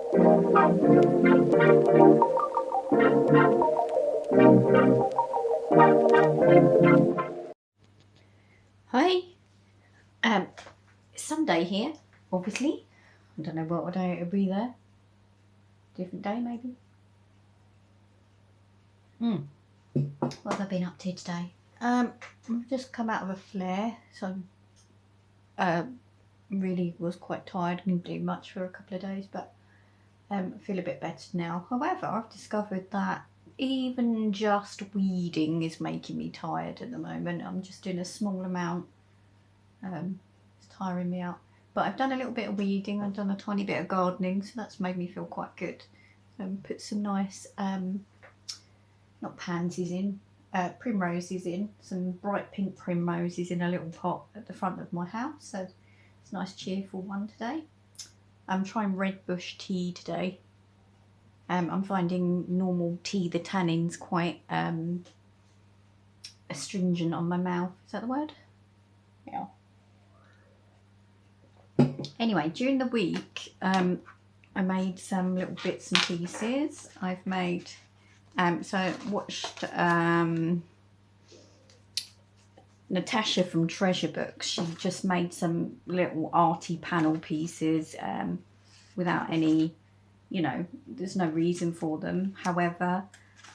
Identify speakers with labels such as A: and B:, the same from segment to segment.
A: Hi, it's Sunday here, obviously. I don't know what day it'll be there. Different day, maybe. What have I been up to today? I've just come out of a flare, so really was quite tired. Didn't do much for a couple of days, but I feel a bit better now. However, I've discovered that even just weeding is making me tired at the moment. I'm just doing a small amount. It's tiring me out. But I've done a little bit of weeding. I've done a tiny bit of gardening, so that's made me feel quite good. Put some nice, not pansies in, primroses in. Some bright pink primroses in a little pot at the front of my house. So it's a nice cheerful one today. I'm trying red bush tea today. I'm finding normal tea, the tannins, quite astringent on my mouth. Is that the word? Yeah. Anyway, during the week, I made some little bits and pieces. I've made, so I watched Natasha from Treasure Books. She just made some little arty panel pieces without any, you know, there's no reason for them. However,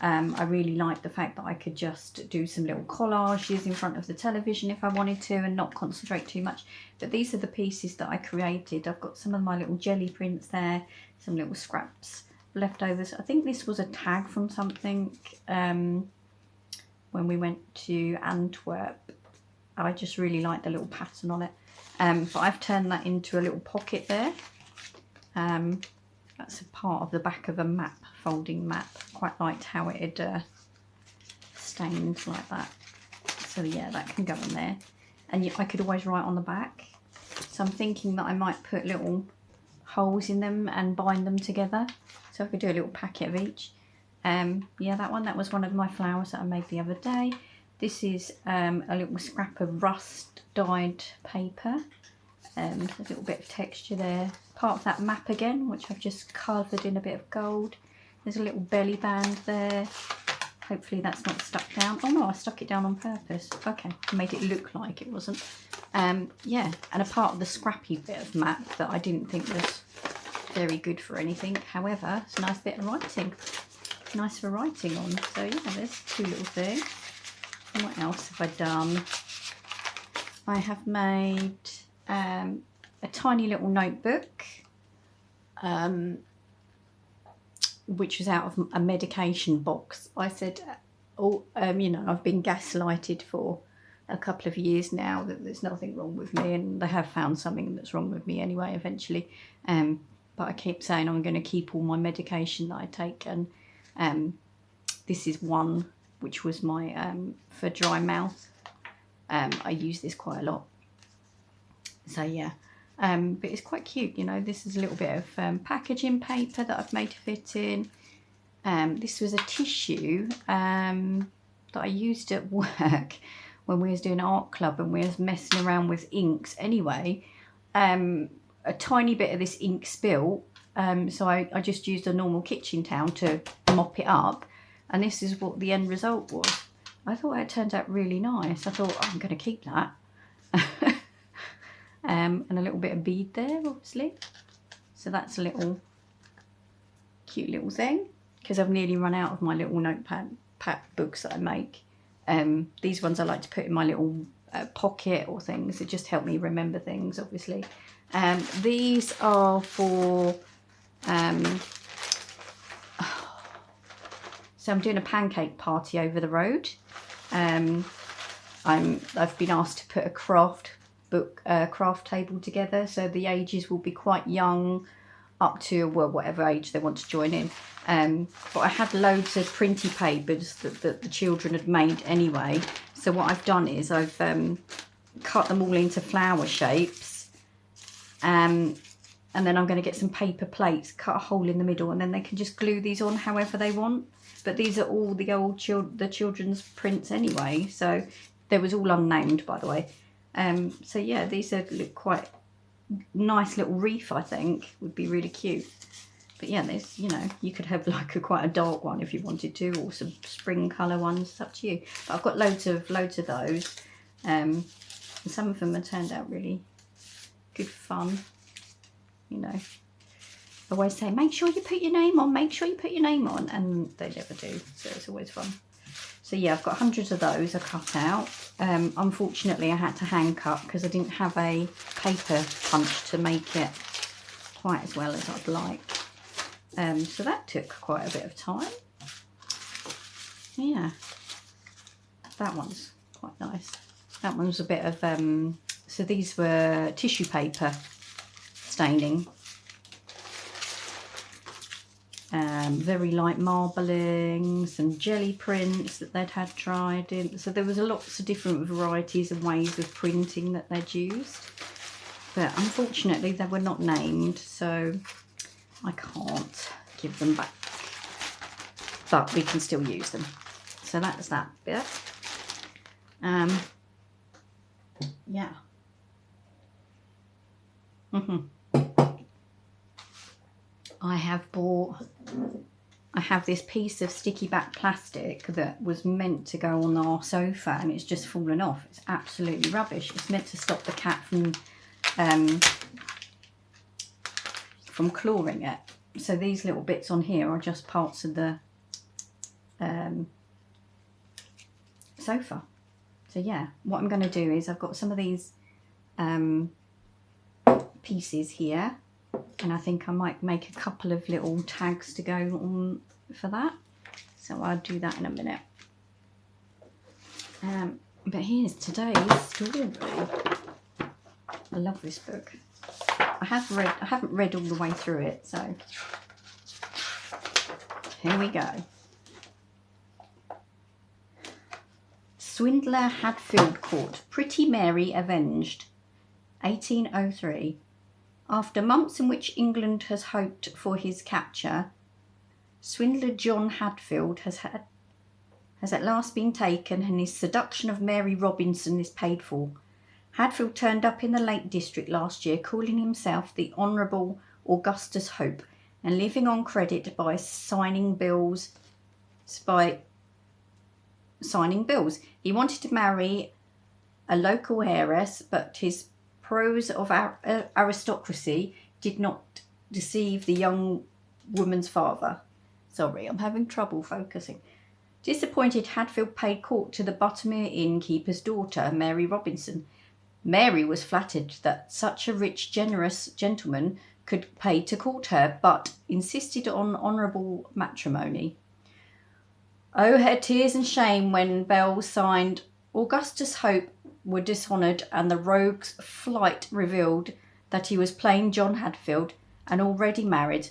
A: I really liked the fact that I could just do some little collages in front of the television if I wanted to and not concentrate too much. But these are the pieces that I created. I've got some of my little jelly prints there, some little scraps, leftovers. I think this was a tag from something when we went to Antwerp. I just really like the little pattern on it. But I've turned that into a little pocket there. That's a part of the back of a map, folding map. Quite liked how it had stained like that. So yeah, that can go in there. And I could always write on the back. So I'm thinking that I might put little holes in them and bind them together. So I could do a little packet of each. Yeah, that was one of my flowers that I made the other day. This is a little scrap of rust dyed paper. There's a little bit of texture there. Part of that map again, which I've just covered in a bit of gold. There's a little belly band there. Hopefully that's not stuck down. Oh no, I stuck it down on purpose. Okay, I made it look like it wasn't. Yeah, and a part of the scrappy bit of map that I didn't think was very good for anything. However, it's a nice bit of writing. Nice for writing on. So yeah, there's two little things. And what else have I done? I have made a tiny little notebook, which was out of a medication box. I said, you know, I've been gaslighted for a couple of years now that there's nothing wrong with me, and they have found something that's wrong with me anyway eventually. But I keep saying I'm going to keep all my medication that I take, and this is one which was my for dry mouth. I use this quite a lot. So yeah, but it's quite cute, you know. This is a little bit of packaging paper that I've made to fit in. This was a tissue that I used at work when we was doing art club and we was messing around with inks. Anyway, a tiny bit of this ink spilt, so I just used a normal kitchen towel to mop it up, and this is what the end result was. I thought it turned out really nice. I thought, I'm going to keep that. And a little bit of bead there, obviously. So that's a little cute little thing, because I've nearly run out of my little notepad books that I make. These ones I like to put in my little pocket or things. It just help me remember things, obviously. These are for so I'm doing a pancake party over the road. I've been asked to put a craft table together, so the ages will be quite young up to, well, whatever age they want to join in. But I had loads of printy papers that the children had made anyway. So what I've done is I've cut them all into flower shapes, and then I'm going to get some paper plates, cut a hole in the middle, and then they can just glue these on however they want. But these are all the children's prints anyway, so they was all unnamed, by the way. So yeah, these are quite nice little wreath, I think, would be really cute. But yeah, there's, you know, you could have like quite a dark one if you wanted to, or some spring colour ones. It's up to you. But I've got loads of those. And some of them have turned out really good fun. You know, I always say, make sure you put your name on, make sure you put your name on, and they never do. So it's always fun. So yeah, I've got hundreds of those I cut out. Unfortunately, I had to hand cut because I didn't have a paper punch to make it quite as well as I'd like. So that took quite a bit of time. Yeah, that one's quite nice. That one's a bit of, so these were tissue paper staining. Very light marbling, some jelly prints that they'd had tried in. So there was lots of different varieties and ways of printing that they'd used. But unfortunately they were not named, so I can't give them back. But we can still use them. So that's that bit. Yeah. I have this piece of sticky back plastic that was meant to go on our sofa, and it's just fallen off. It's absolutely rubbish. It's meant to stop the cat from clawing it. So these little bits on here are just parts of the sofa. So yeah, what I'm going to do is I've got some of these pieces here, and I think I might make a couple of little tags to go on for that. So I'll do that in a minute. But here's today's story. I love this book. I haven't read all the way through it, so here we go. Swindler Hadfield caught, Pretty Mary avenged. 1803. After months in which England has hoped for his capture, swindler John Hadfield has at last been taken, and his seduction of Mary Robinson is paid for. Hadfield turned up in the Lake District last year, calling himself the Honourable Augustus Hope, and living on credit by signing bills. He wanted to marry a local heiress, but his prose of aristocracy did not deceive the young woman's father. Sorry, I'm having trouble focusing. Disappointed, Hadfield paid court to the Buttermere innkeeper's daughter, Mary Robinson. Mary was flattered that such a rich, generous gentleman could pay to court her, but insisted on honourable matrimony. Oh, her tears and shame when Bell signed Augustus Hope were dishonoured, and the rogue's flight revealed that he was plain John Hadfield and already married.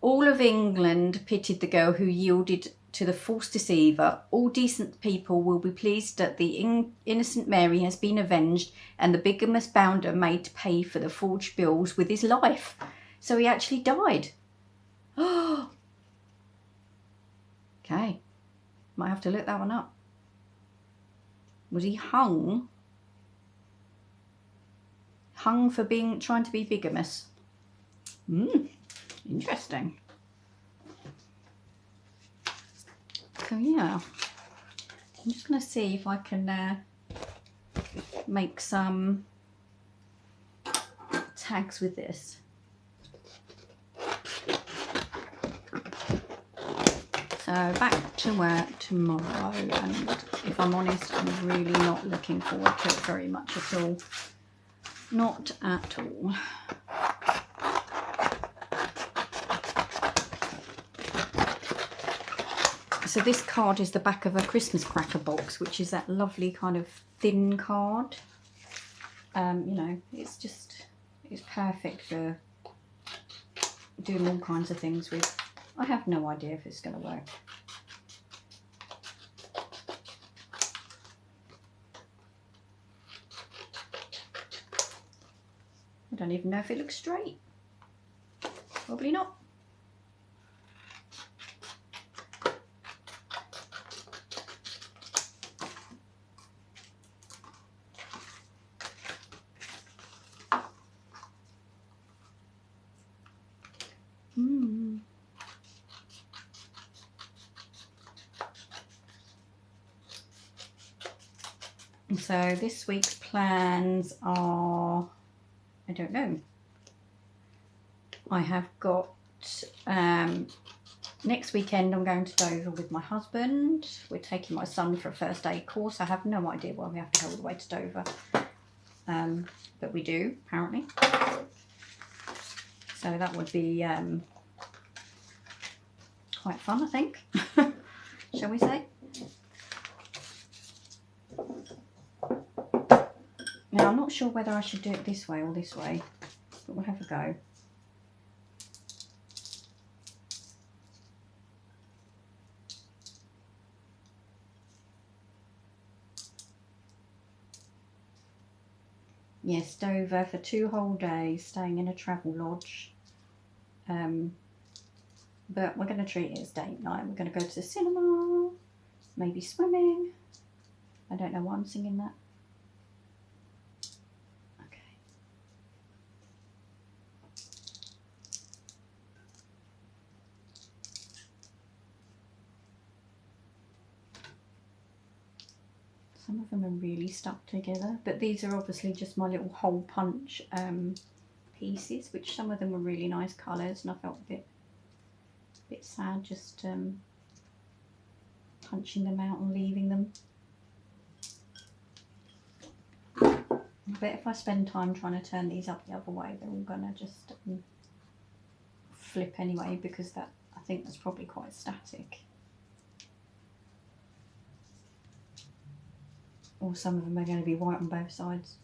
A: All of England pitied the girl who yielded to the false deceiver. All decent people will be pleased that the innocent Mary has been avenged, and the bigamous bounder made to pay for the forged bills with his life. So he actually died. Oh, okay. Might have to look that one up. Was he hung? Hung for trying to be bigamous. Interesting. So yeah, I'm just going to see if I can make some tags with this. So back to work tomorrow, and if I'm honest, I'm really not looking forward to it very much at all. Not at all. So this card is the back of a Christmas cracker box, which is that lovely kind of thin card. You know, it's perfect for doing all kinds of things with. I have no idea if it's going to work. I don't even know if it looks straight. Probably not. So this week's plans are, I don't know. I have got next weekend I'm going to Dover with my husband. We're taking my son for a first aid course. I have no idea why we have to go all the way to Dover, but we do apparently. So that would be quite fun, I think. Shall we say? Now I'm not sure whether I should do it this way or this way, but we'll have a go. Yes, Dover for 2 whole days, staying in a travel lodge. But we're going to treat it as date night. We're going to go to the cinema, maybe swimming. I don't know why I'm singing that. Okay. Some of them are really stuck together, but these are obviously just my little hole punch pieces, which some of them were really nice colours, and I felt a bit sad just punching them out and leaving them. I bet if I spend time trying to turn these up the other way, they're all going to just flip anyway, because I think that's probably quite static. Or some of them are going to be white on both sides.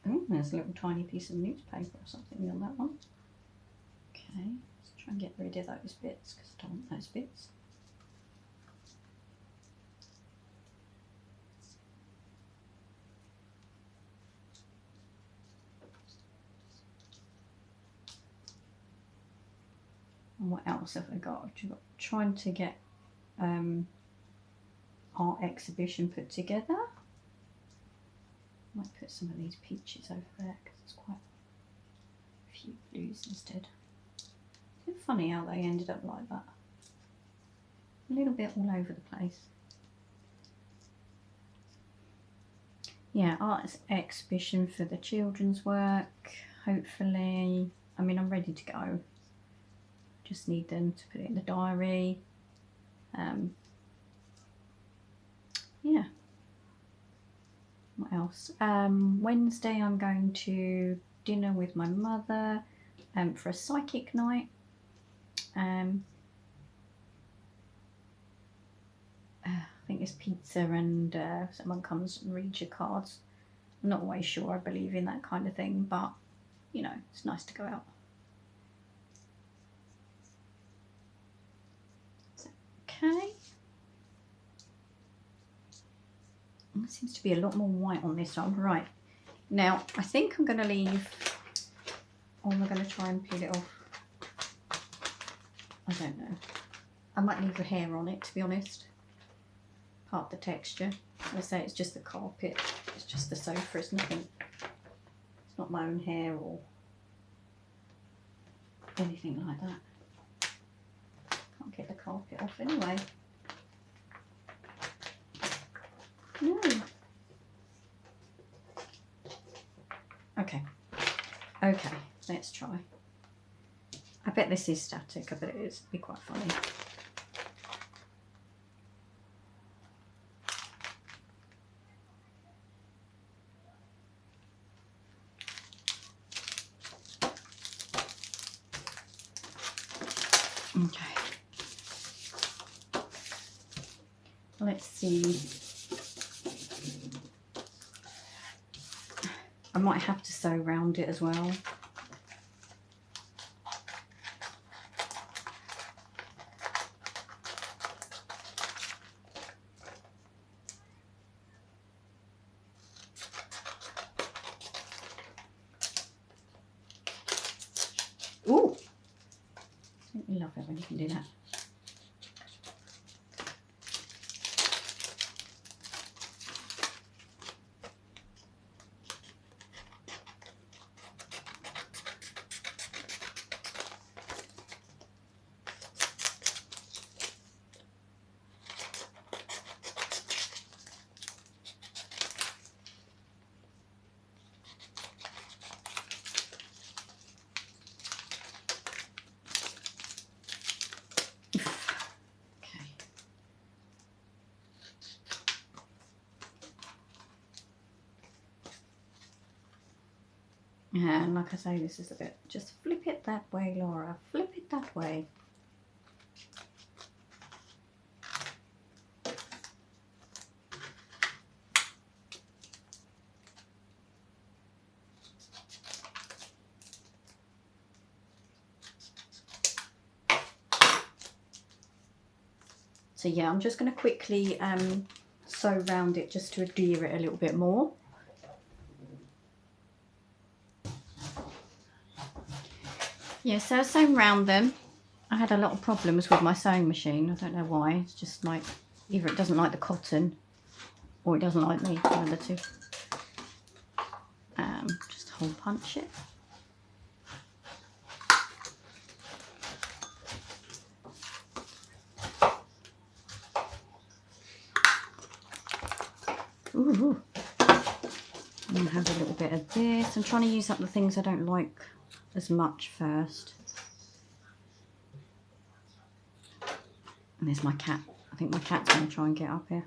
A: Oh, there's a little tiny piece of newspaper or something on that one. Okay, let's try and get rid of those bits because I don't want those bits. And what else have I got? I've got trying to get art exhibition put together. Might put some of these peaches over there because it's quite a few blues instead. It's funny how they ended up like that. A little bit all over the place. Yeah, art exhibition for the children's work, hopefully. I mean, I'm ready to go. Just need them to put it in the diary. Yeah. What else? Wednesday I'm going to dinner with my mother for a psychic night. I think it's pizza and someone comes and reads your cards. I'm not always sure I believe in that kind of thing, but you know, it's nice to go out. Okay. There seems to be a lot more white on this one. Right. Now, I think I'm going to leave, or am I going to try and peel it off? I don't know. I might leave a hair on it, to be honest. Part of the texture. I say it's just the carpet. It's just the sofa. It's nothing. It's not my own hair or anything like that. Can't get the carpet off anyway. No. Okay. Okay, let's try. I bet this is static. I bet it is. It'd be quite funny. Okay. Let's see. I might have to sew around it as well. Ooh! I love it when you can do that. And like I say, this is a bit, just flip it that way, Laura, flip it that way. So yeah, I'm just going to quickly sew round it just to adhere it a little bit more. Yeah, so I've sewn round them. I had a lot of problems with my sewing machine. I don't know why. It's just like, either it doesn't like the cotton or it doesn't like me, one of the two. Just hole punch it. Ooh. I'm going to have a little bit of this. I'm trying to use up the things I don't like as much first. And there's my cat. I think my cat's going to try and get up here.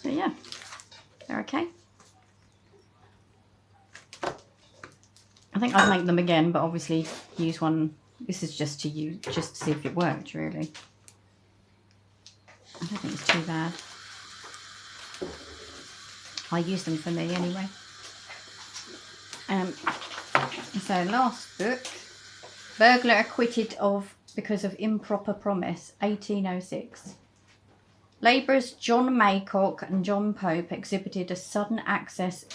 A: So yeah, they're okay. I think I'd make them again, but obviously use one. This is just to use, just to see if it worked, really. I don't think it's too bad. I use them for me anyway. So last book, burglar acquitted of because of improper promise, 1806. Labourers John Maycock and John Pope exhibited a sudden access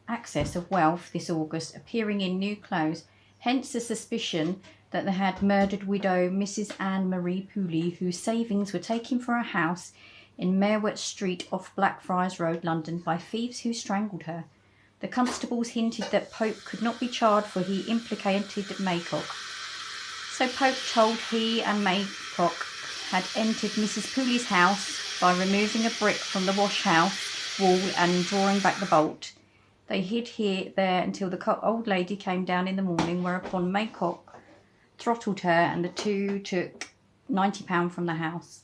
A: of wealth this August, appearing in new clothes, hence the suspicion that they had murdered widow Mrs. Anne Marie Pooley, whose savings were taken for a house in Merewet Street off Blackfriars Road, London, by thieves who strangled her. The constables hinted that Pope could not be charged, for he implicated Maycock. So Pope told he and Maycock had entered Mrs. Pooley's house by removing a brick from the wash house wall and drawing back the bolt. They hid there until the old lady came down in the morning, whereupon Maycock throttled her and the two took £90 from the house.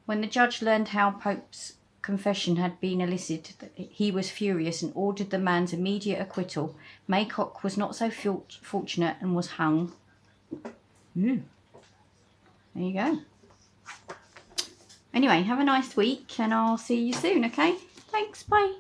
A: When the judge learned how Pope's confession had been elicited, he was furious and ordered the man's immediate acquittal. Maycock was not so fortunate and was hung. There you go. Anyway, have a nice week and I'll see you soon, okay? Thanks, bye.